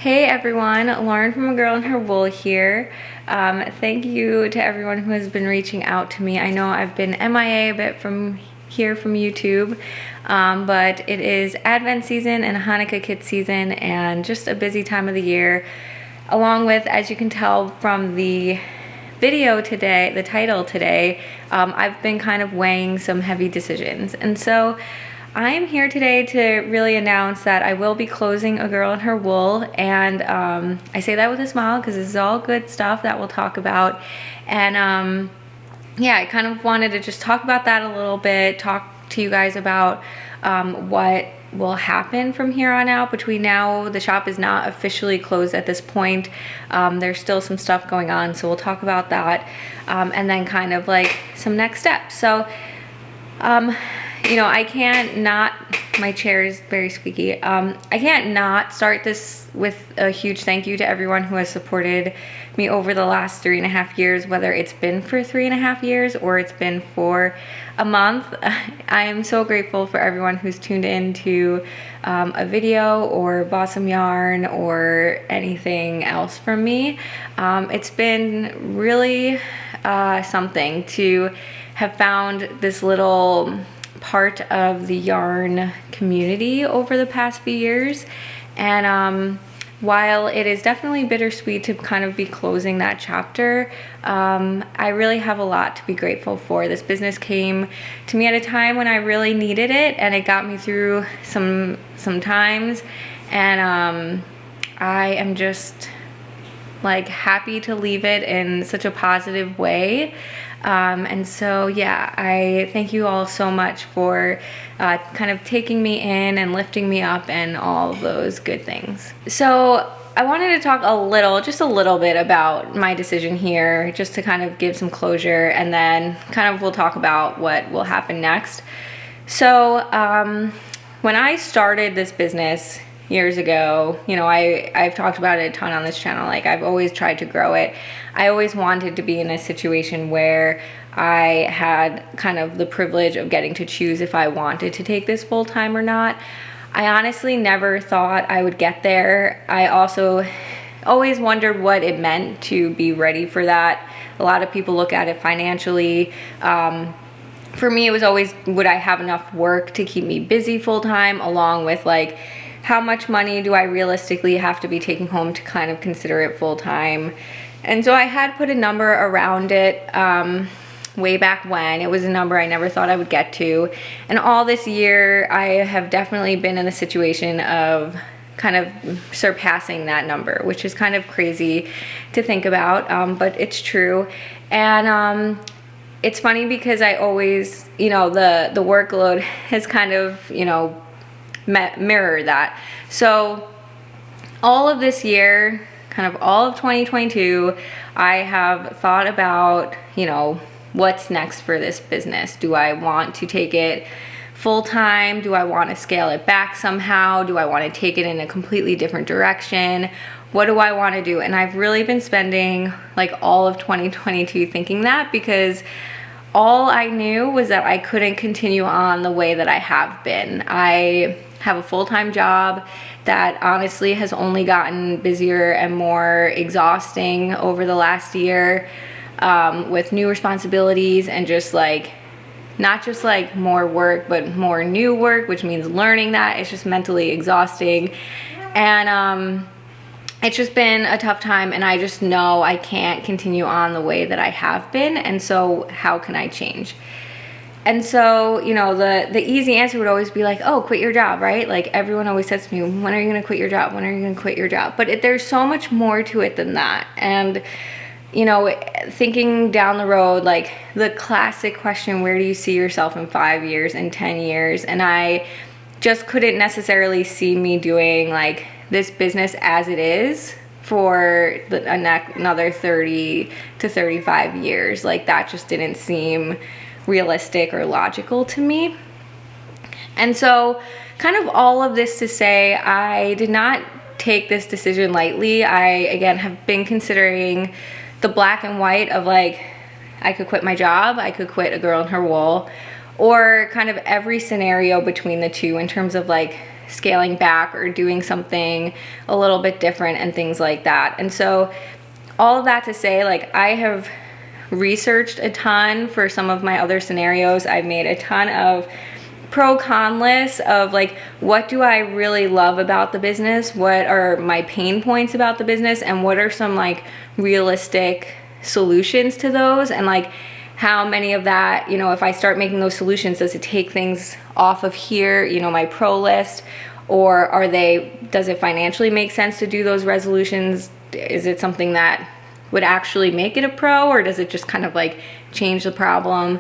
Hey everyone, Lauren from A Girl and Her Wool here. Thank you to everyone who has been reaching out to me. I know I've been MIA a bit from YouTube, but it is Advent season and Hanukkah kit season and just a busy time of the year. Along with, as you can tell from the video today, the title today, I've been kind of weighing some heavy decisions. And so I am here today to really announce that I will be closing A Girl and Her Wool, and I say that with a smile because this is all good stuff that we'll talk about. And yeah, I kind of wanted to just talk about that a little bit, talk to you guys about what will happen from here on out. Between now, the shop is not officially closed at this point. There's still some stuff going on, so we'll talk about that, and then kind of like some next steps. So you know, I can't not, my chair is very squeaky. I can't not start this with a huge thank you to everyone who has supported me over the last 3.5 years, whether it's been for 3.5 years or it's been for a month. I am so grateful for everyone who's tuned in to a video or bought some yarn or anything else from me. It's been really something to have found this little part of the yarn community over the past few years. And while it is definitely bittersweet to kind of be closing that chapter, I really have a lot to be grateful for. This business came to me at a time when I really needed it, and it got me through some times, and I am just like happy to leave it in such a positive way. And so yeah, I thank you all so much for kind of taking me in and lifting me up and all of those good things. So I wanted to talk just a little bit about my decision here, just to kind of give some closure, and then kind of we'll talk about what will happen next. So when I started this business years ago, you know, I've talked about it a ton on this channel. Like, I've always tried to grow it. I always wanted to be in a situation where I had kind of the privilege of getting to choose if I wanted to take this full time or not. I honestly never thought I would get there. I also always wondered what it meant to be ready for that. A lot of people look at it financially. For me, it was always, would I have enough work to keep me busy full time, along with like, how much money do I realistically have to be taking home to kind of consider it full time? And so I had put a number around it way back when. It was a number I never thought I would get to. And all this year, I have definitely been in the situation of kind of surpassing that number, which is kind of crazy to think about, but it's true. And it's funny because I always, you know, the workload has kind of, you know, mirror that. So all of this year, kind of all of 2022, I have thought about, you know, what's next for this business. Do I want to take it full time? Do I want to scale it back somehow? Do I want to take it in a completely different direction? What do I want to do? And I've really been spending like all of 2022 thinking that, because all I knew was that I couldn't continue on the way that I have been. I have a full-time job that honestly has only gotten busier and more exhausting over the last year, with new responsibilities and just like, not just like more work, but more new work, which means learning that. It's just mentally exhausting. And it's just been a tough time, and I just know I can't continue on the way that I have been. And so how can I change? And so, you know, the easy answer would always be like, oh, quit your job, right? Like, everyone always says to me, when are you gonna quit your job? When are you gonna quit your job? But there's so much more to it than that. And, you know, thinking down the road, like the classic question, where do you see yourself in 5 years, in 10 years? And I just couldn't necessarily see me doing like this business as it is for another 30 to 35 years. Like, that just didn't seem realistic or logical to me. And so kind of all of this to say, I did not take this decision lightly. I, again, have been considering the black and white of like, I could quit my job, I could quit A Girl and Her Wool, or kind of every scenario between the two in terms of like scaling back or doing something a little bit different and things like that. And so all of that to say, like, I have researched a ton for some of my other scenarios. I've made a ton of pro-con lists of like, what do I really love about the business? What are my pain points about the business? And what are some like realistic solutions to those? And like, how many of that, you know, if I start making those solutions, does it take things off of here, you know, my pro list? Or does it financially make sense to do those resolutions? Is it something that would actually make it a pro, or does it just kind of like change the problem?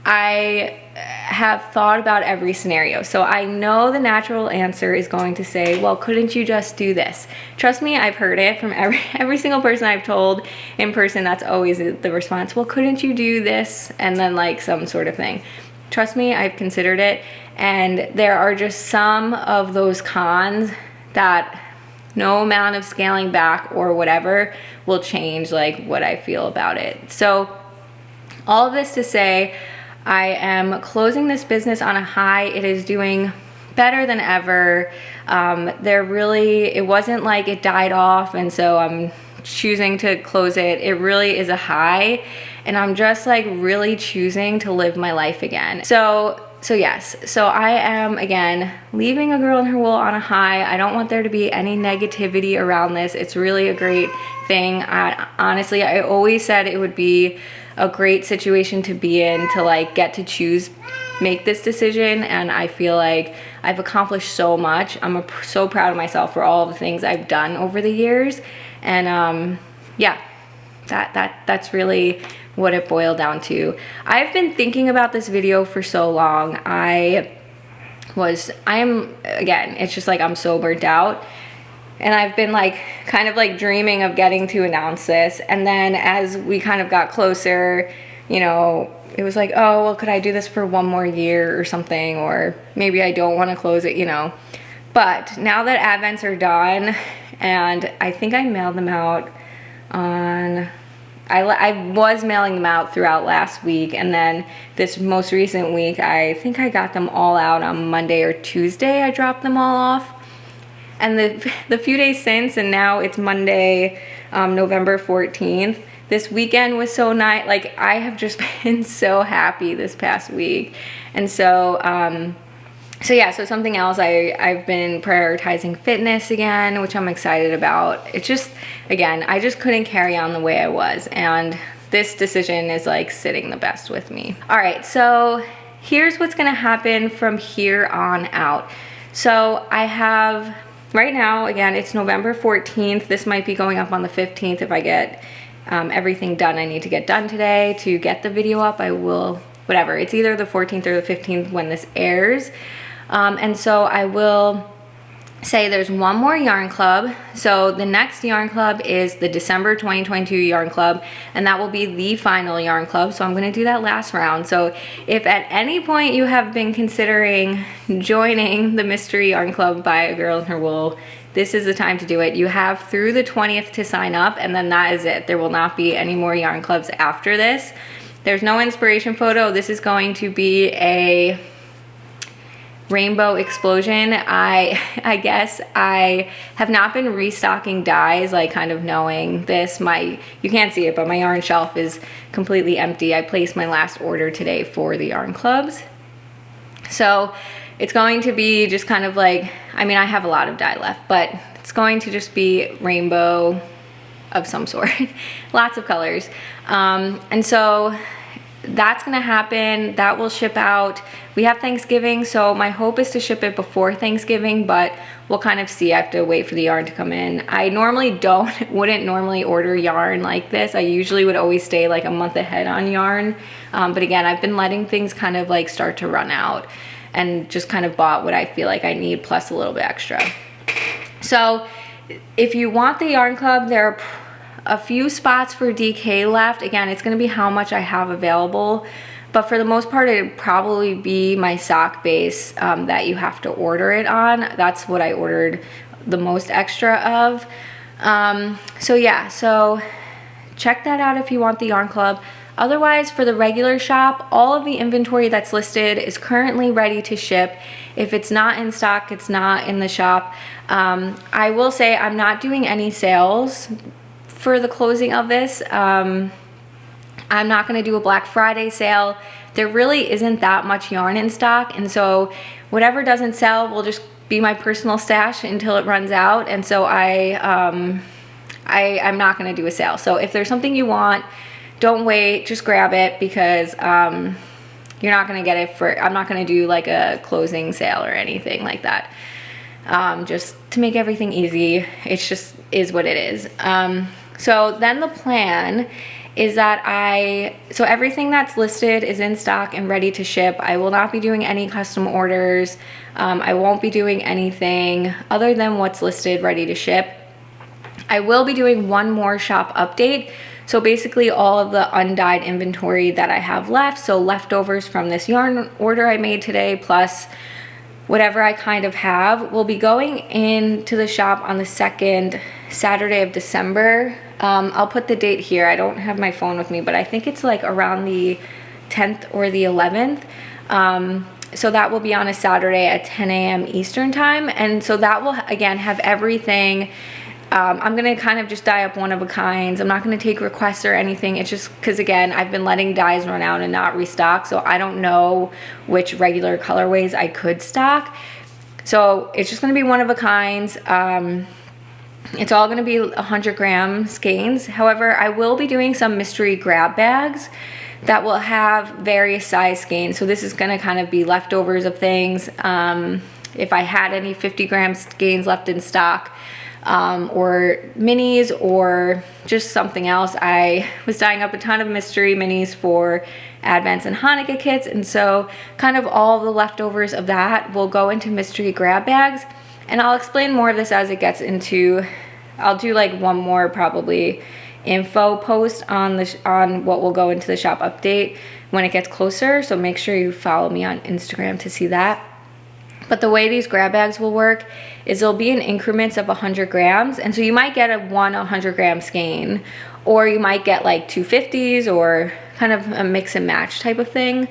I have thought about every scenario. So I know the natural answer is going to say, well, couldn't you just do this? Trust me, I've heard it from every single person I've told in person. That's always the response. Well, couldn't you do this? And then like some sort of thing. Trust me, I've considered it. And there are just some of those cons that no amount of scaling back or whatever will change like what I feel about it. So all of this to say, I am closing this business on a high. It is doing better than ever. It wasn't like it died off and so I'm choosing to close it. It really is a high, and I'm just like really choosing to live my life again. So yes, so I am again leaving A Girl and Her Wool on a high. I don't want there to be any negativity around this. It's really a great thing. Honestly, I always said it would be a great situation to be in, to like get to make this decision, and I feel like I've accomplished so much. I'm so proud of myself for all of the things I've done over the years, and yeah, that's really what it boiled down to. I've been thinking about this video for so long. Again, it's just like I'm so burnt out. And I've been like kind of like dreaming of getting to announce this. And then as we kind of got closer, you know, it was like, oh, well, could I do this for one more year or something? Or maybe I don't want to close it, you know. But now that Advents are done, and I think I mailed them out on, I was mailing them out throughout last week. And then this most recent week, I think I got them all out on Monday or Tuesday. I dropped them all off. And the few days since, and now it's Monday, November 14th, this weekend was so nice. Like, I have just been so happy this past week. And so, yeah, so something else, I've been prioritizing fitness again, which I'm excited about. It's just, again, I just couldn't carry on the way I was. And this decision is like sitting the best with me. All right, so here's what's gonna happen from here on out. So I have, right now, again, it's November 14th. This might be going up on the 15th if I get everything done I need to get done today to get the video up. I will, whatever. It's either the 14th or the 15th when this airs. And so I will say there's one more yarn club. So the next yarn club is the December 2022 yarn club, and that will be the final yarn club. So I'm going to do that last round. So if at any point you have been considering joining the mystery yarn club by A Girl and Her Wool, this is the time to do it. You have through the 20th to sign up, and then that is it. There will not be any more yarn clubs after this. There's no inspiration photo. This is going to be a rainbow explosion. I guess I have not been restocking dyes, like kind of knowing this. You can't see it, but my yarn shelf is completely empty. I placed my last order today for the yarn clubs. So it's going to be just kind of like, I mean, I have a lot of dye left, but it's going to just be rainbow of some sort. Lots of colors. And so that's gonna happen. That will ship out. We have Thanksgiving, so my hope is to ship it before Thanksgiving, but we'll kind of see. I have to wait for the yarn to come in. I normally wouldn't normally order yarn like this. I usually would always stay like a month ahead on yarn. But again, I've been letting things kind of like start to run out and just kind of bought what I feel like I need plus a little bit extra. So if you want the yarn club, there are a few spots for DK left. Again, it's going to be how much I have available, but for the most part, it'd probably be my sock base that you have to order it on. That's what I ordered the most extra of. So yeah, so check that out if you want the yarn club. Otherwise, for the regular shop, all of the inventory that's listed is currently ready to ship. If it's not in stock, it's not in the shop. I will say I'm not doing any sales for the closing of this. I'm not going to do a Black Friday sale. There really isn't that much yarn in stock, and so whatever doesn't sell will just be my personal stash until it runs out. And so I'm not going to do a sale. So if there's something you want, don't wait, just grab it, because you're not going to get it for, I'm not going to do like a closing sale or anything like that. Just to make everything easy. It's just is what it is. So then the plan is that so everything that's listed is in stock and ready to ship. I will not be doing any custom orders. I won't be doing anything other than what's listed ready to ship. I will be doing one more shop update. So basically all of the undyed inventory that I have left, so leftovers from this yarn order I made today, plus whatever I kind of have, will be going into the shop on the 2nd Saturday of December. I'll put the date here. I don't have my phone with me, but I think it's like around the 10th or the 11th. So that will be on a Saturday at 10 a.m. Eastern time. And so that will, again, have everything. I'm going to kind of just dye up one of a kinds. I'm not going to take requests or anything. It's just because, again, I've been letting dyes run out and not restock. So I don't know which regular colorways I could stock. So it's just going to be one of a kinds. It's all going to be 100 gram skeins. However, I will be doing some mystery grab bags that will have various size skeins. So this is going to kind of be leftovers of things. If I had any 50 gram skeins left in stock, or minis, or just something else. I was dyeing up a ton of mystery minis for Advents and Hanukkah kits, and so kind of all the leftovers of that will go into mystery grab bags. And I'll explain more of this as it gets into, I'll do like one more probably info post on what will go into the shop update when it gets closer, so make sure you follow me on Instagram to see that. But the way these grab bags will work is they'll be in increments of 100 grams. And so you might get a 100 gram skein, or you might get like 250s, or kind of a mix and match type of thing.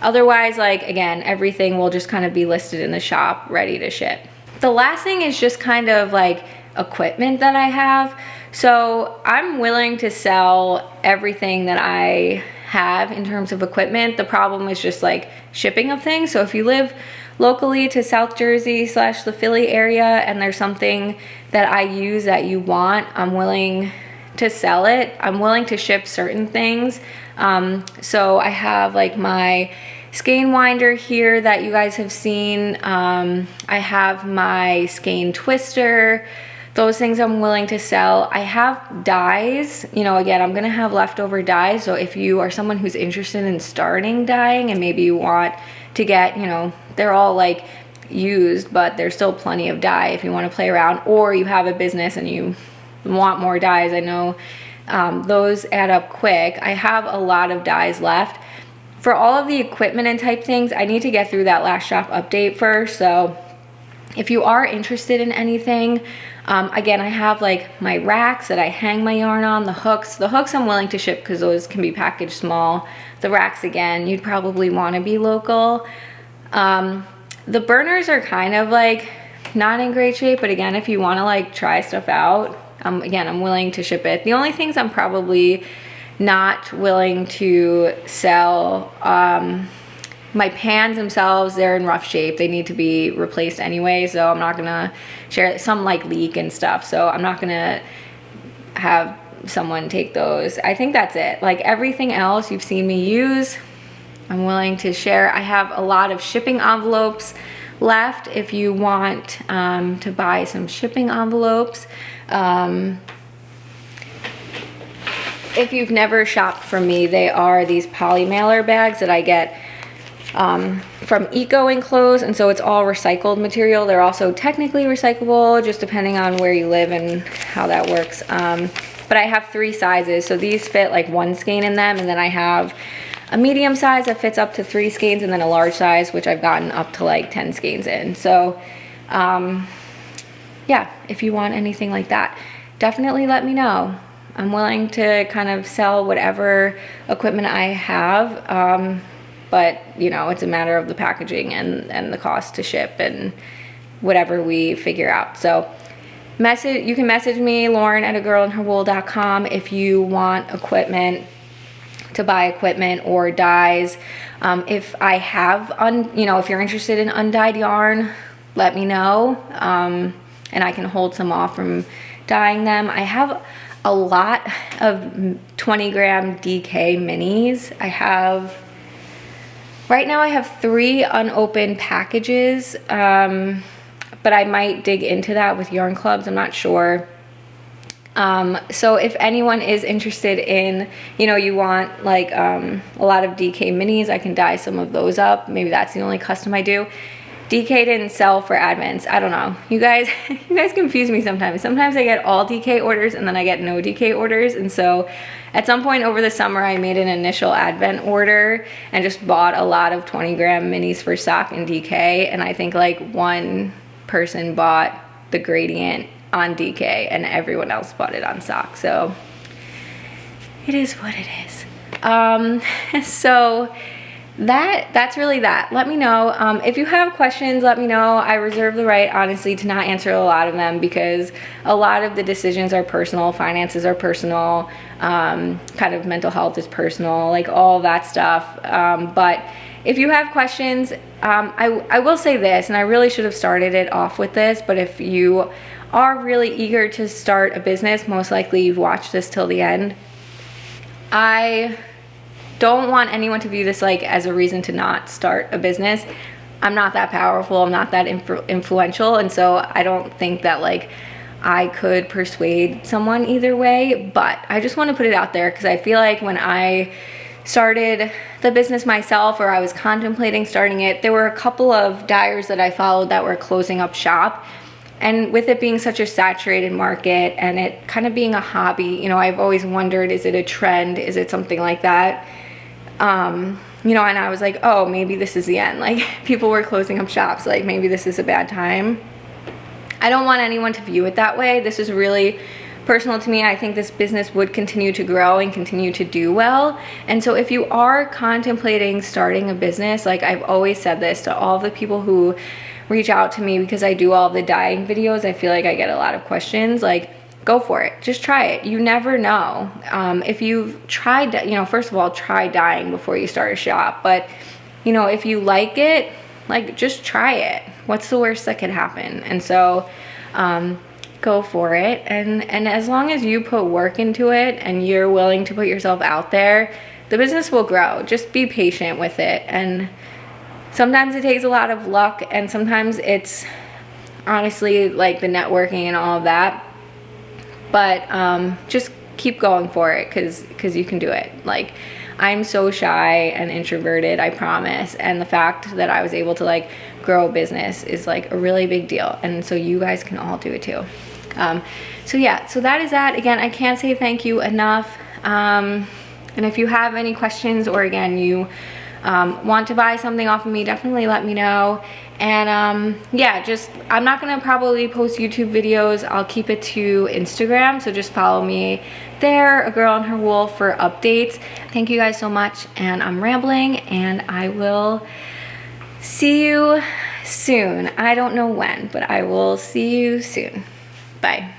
Otherwise, like, again, everything will just kind of be listed in the shop ready to ship. The last thing is just kind of like equipment that I have. So I'm willing to sell everything that I have in terms of equipment. The problem is just like shipping of things. So if you live locally to South Jersey / the Philly area and there's something that I use that you want, I'm willing to sell it. I'm willing to ship certain things. So I have like my skein winder here that you guys have seen. I have my skein twister. Those things I'm willing to sell. I have dyes. You know, again, I'm gonna have leftover dyes. So if you are someone who's interested in starting dyeing and maybe you want to get, you know, they're all like used, but there's still plenty of dye if you want to play around, or you have a business and you want more dyes. I know those add up quick. I have a lot of dyes left. For all of the equipment and type things, I need to get through that last shop update first. So if you are interested in anything, again, I have like my racks that I hang my yarn on, the hooks. The hooks I'm willing to ship because those can be packaged small. The racks, again, you'd probably want to be local. The burners are kind of like not in great shape, but again, if you want to like try stuff out, again, I'm willing to ship it. The only things I'm probably not willing to sell, my pans themselves, they're in rough shape. They need to be replaced anyway, so I'm not gonna share. Some like leak and stuff, so I'm not gonna have someone take those. I think that's it. Like everything else you've seen me use, I'm willing to share. I have a lot of shipping envelopes left if you want to buy some shipping envelopes. If you've never shopped from me, they are these poly mailer bags that I get from Eco Enclosed, and so it's all recycled material. They're also technically recyclable, just depending on where you live and how that works. But I have 3 sizes, so these fit like 1 skein in them, and then I have a medium size that fits up to 3 skeins, and then a large size, which I've gotten up to like 10 skeins in. So yeah, if you want anything like that, definitely let me know. I'm willing to kind of sell whatever equipment I have, but you know, it's a matter of the packaging and the cost to ship and whatever we figure out. So you can message me, Lauren at agirlandherwool.com, if you want equipment, to buy equipment or dyes. If I have, if you're interested in undyed yarn, let me know, and I can hold some off from dyeing them. I have a lot of 20 gram DK minis. Right now I have 3 unopened packages, but I might dig into that with yarn clubs, I'm not sure. So if anyone is interested in, you want like a lot of DK minis, I can dye some of those up. Maybe that's the only custom I do. DK didn't sell for advents. I don't know. You guys confuse me sometimes. Sometimes I get all DK orders and then I get no DK orders. And so at some point over the summer, I made an initial advent order and just bought a lot of 20 gram minis for sock and DK. And I think like one person bought the gradient on DK and everyone else bought it on sock. So it is what it is. So that's really that. Let me know. If you have questions, let me know. I reserve the right, honestly, to not answer a lot of them because a lot of the decisions are personal, finances are personal, kind of mental health is personal, like all that stuff. But if you have questions, I will say this, and I really should have started it off with this, but if you are really eager to start a business, most likely you've watched this till the end. I don't want anyone to view this like as a reason to not start a business. I'm not that powerful, I'm not that influential, and so I don't think that like I could persuade someone either way, but I just want to put it out there because I feel like when I started the business myself, or I was contemplating starting it, there were a couple of dyers that I followed that were closing up shop. And with it being such a saturated market and it kind of being a hobby, I've always wondered, is it a trend? Is it something like that? And I was like, oh, maybe this is the end. Like people were closing up shops, like maybe this is a bad time. I don't want anyone to view it that way. This is really personal to me. I think this business would continue to grow and continue to do well. And so if you are contemplating starting a business, like I've always said this to all the people who reach out to me because I do all the dyeing videos, I feel like I get a lot of questions, like go for it, just try it. You never know. If you've tried, first of all, try dyeing before you start a shop, but if you like it, like just try it. What's the worst that could happen? And so go for it, and as long as you put work into it and you're willing to put yourself out there, the business will grow. Just be patient with it, and sometimes it takes a lot of luck, and sometimes it's honestly like the networking and all of that, but just keep going for it because you can do it. Like I'm so shy and introverted, I promise, and the fact that I was able to like grow a business is like a really big deal, and so you guys can all do it too. So yeah, so that is that. Again, I can't say thank you enough, and if you have any questions, or again you want to buy something off of me, definitely let me know. And yeah, just I'm not gonna probably post YouTube videos. I'll keep it to Instagram, so just follow me there, A Girl and Her Wool, for updates. Thank you guys so much, and I'm rambling, and I will see you soon. I don't know when, but I will see you soon. Bye.